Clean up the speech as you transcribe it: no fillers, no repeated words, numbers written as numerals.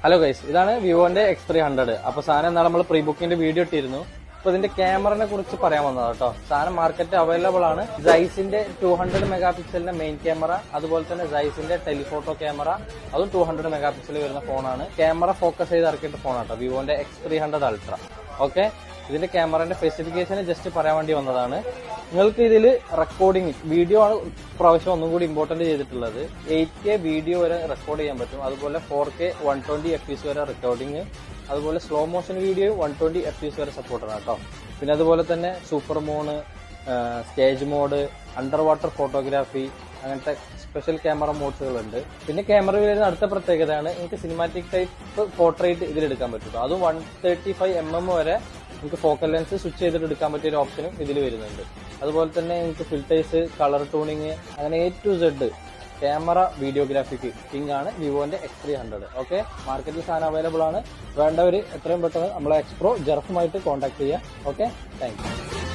Hello guys, ഇതാണ് വിവോന്റെ X300. അപ്പൊ സാധനം എന്നാൽ നമ്മൾ പ്രീ ബുക്കിന്റെ വീഡിയോ ഇട്ടിരുന്നു. അപ്പൊ ഇതിന്റെ ക്യാമറനെ കുറിച്ച് പറയാൻ വന്നതാണ് കേട്ടോ. സാധനം മാർക്കറ്റ് അവൈലബിൾ ആണ്. സൈസിന്റെ 200 മെഗാ പിക്സലിന്റെ മെയിൻ ക്യാമറ, അതുപോലെ തന്നെ സൈസിന്റെ ടെലിഫോട്ടോ ക്യാമറ, അതും 200 മെഗാ പിക്സൽ വരുന്ന ഫോണാണ്. ക്യാമറ ഫോക്കസ് ചെയ്ത് ഇറക്കിയിട്ട് ഫോണാണ് കേട്ടോ, വിവോന്റെ X300 അൾട്ര. ഓക്കെ, ഇതിന്റെ ക്യാമറന്റെ സ്പെസിഫിക്കേഷൻ ജസ്റ്റ് പറയാൻ വേണ്ടി വന്നതാണ്. നിങ്ങൾക്ക് ഇതിൽ റെക്കോർഡിംഗ് വീഡിയോ ആണ് പ്രാവശ്യം ഒന്നും കൂടി ഇമ്പോർട്ടന്റ് ചെയ്തിട്ടുള്ളത്. 8K വീഡിയോ വരെ റെക്കോർഡ് ചെയ്യാൻ പറ്റും. അതുപോലെ 4K 120 FPS വരെ റെക്കോർഡിംഗ്, അതുപോലെ സ്ലോ മോഷൻ വീഡിയോ 120 FPS വരെ സപ്പോർട്ടാണ് കേട്ടോ. പിന്നെ അതുപോലെ തന്നെ super moon, stage mode, under water photography, അങ്ങനത്തെ സ്പെഷ്യൽ ക്യാമറ മോഡ്സുകളുണ്ട്. പിന്നെ ക്യാമറ വരുന്ന അടുത്ത പ്രത്യേകതയാണ് നിങ്ങൾക്ക് സിനിമാറ്റിക് ടൈപ്പ് പോർട്രേറ്റ് ഇതിലെടുക്കാൻ പറ്റും. അതും 135mm വരെ നിങ്ങൾക്ക് ഫോക്കൽ ലെൻസ് സ്വിച്ച് ചെയ്തിട്ട് എടുക്കാൻ പറ്റിയ ഒരു ഓപ്ഷനും ഇതിൽ വരുന്നുണ്ട്. അതുപോലെ തന്നെ നിങ്ങൾക്ക് ഫിൽറ്റേഴ്സ്, കളർ ട്യൂണിങ്, അങ്ങനെ A to Z ക്യാമറ വീഡിയോഗ്രാഫിക്ക് കിങ് ആണ് വിവോന്റെ X300. ഓക്കെ, മാർക്കറ്റിൽ സാധനം അവൈലബിൾ ആണ്. വേണ്ടവർ എത്രയും പെട്ടെന്ന് നമ്മളെ എക്സ്പ്രോ ജെർഫുമായിട്ട് കോൺടാക്ട് ചെയ്യുക. Okay, thank you.